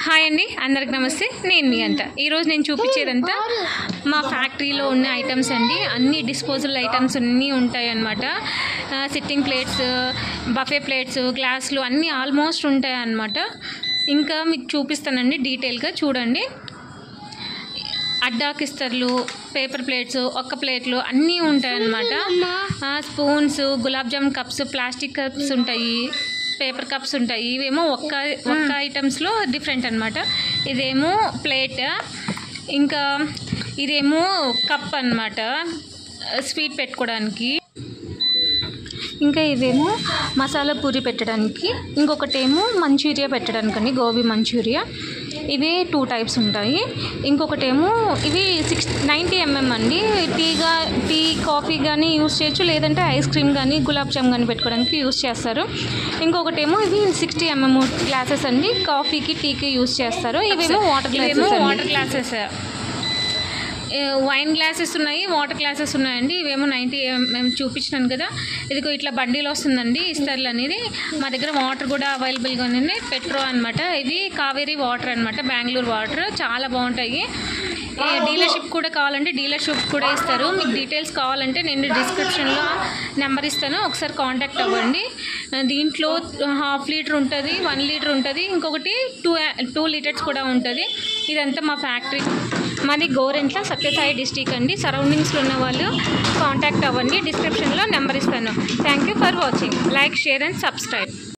Hi అండి, అందరికి నమస్తే. నేను మీ అంట. ఈరోజు నేను చూపించేదంతా మా ఫ్యాక్టరీలో ఉన్న ఐటమ్స్ అండి. అన్ని డిస్పోజబుల్ ఐటమ్స్ అన్నీ ఉంటాయి అన్నమాట. సిట్టింగ్ ప్లేట్స్, బఫే ప్లేట్స్, గ్లాసులు అన్నీ ఆల్మోస్ట్ ఉంటాయి అన్నమాట. ఇంకా మీకు చూపిస్తానండి డీటెయిల్గా, చూడండి. అడ్డాకిస్తర్లు, పేపర్ ప్లేట్స్, ఒక్క ప్లేట్లు అన్నీ ఉంటాయి అన్నమాట. Spoons, gulab jam cups, plastic cups ఉంటాయి, పేపర్ కప్స్ ఉంటాయి. ఇవేమో ఒక్క ఐటమ్స్లో డిఫరెంట్ అనమాట. ఇదేమో ప్లేట్, ఇంకా ఇదేమో కప్ అన్నమాట స్వీట్ పెట్టుకోవడానికి. ఇంకా ఇవేమో మసాలా పూరి పెట్టడానికి, ఇంకొకటేమో మంచూరియా పెట్టడానికి అండి, గోబీ మంచూరియా. ఇవే 2 టైప్స్ ఉంటాయి. ఇంకొకటేమో ఇవి 90 mm అండి. టీ కాఫీ కానీ యూస్ చేయొచ్చు, లేదంటే ఐస్ క్రీమ్ కానీ గులాబ్ జామ్ కానీ పెట్టుకోవడానికి యూస్ చేస్తారు. ఇంకొకటేమో ఇవి 60 mm గ్లాసెస్ అండి, కాఫీకి టీకి యూస్ చేస్తారు. ఇవేమో వాటర్ గ్లాసెస్. వైన్ గ్లాసెస్ ఉన్నాయి, వాటర్ గ్లాసెస్ ఉన్నాయండి. ఇవేమో 90 mm చూపించినాను కదా. ఇదిగో ఇట్లా బండిలో వస్తుందండి ఇస్తర్లు అనేది. మా దగ్గర వాటర్ కూడా అవైలబుల్గా ఉంది, పెట్రో అనమాట. ఇవి కావేరీ వాటర్ అనమాట, బెంగళూరు వాటర్, చాలా బాగుంటాయి. డీలర్షిప్ కూడా కావాలంటే డీలర్షిప్ కూడా ఇస్తారు. మీకు డీటెయిల్స్ కావాలంటే నేను డిస్క్రిప్షన్లో నెంబర్ ఇస్తాను, ఒకసారి కాంటాక్ట్ అవ్వండి. దీంట్లో 1/2 లీటర్ ఉంటుంది, 1 లీటర్ ఉంటుంది, ఇంకొకటి 2 లీటర్స్ కూడా ఉంటుంది. ఇదంతా మా ఫ్యాక్టరీ. మాది గోరెంట్ల, సత్యసాయి డిస్టిక్ అండి. సరౌండింగ్స్లో ఉన్న వాళ్ళు కాంటాక్ట్ అవ్వండి, డిస్క్రిప్షన్లో నెంబర్ ఇస్తాను. Thank you for watching. Like, share and subscribe.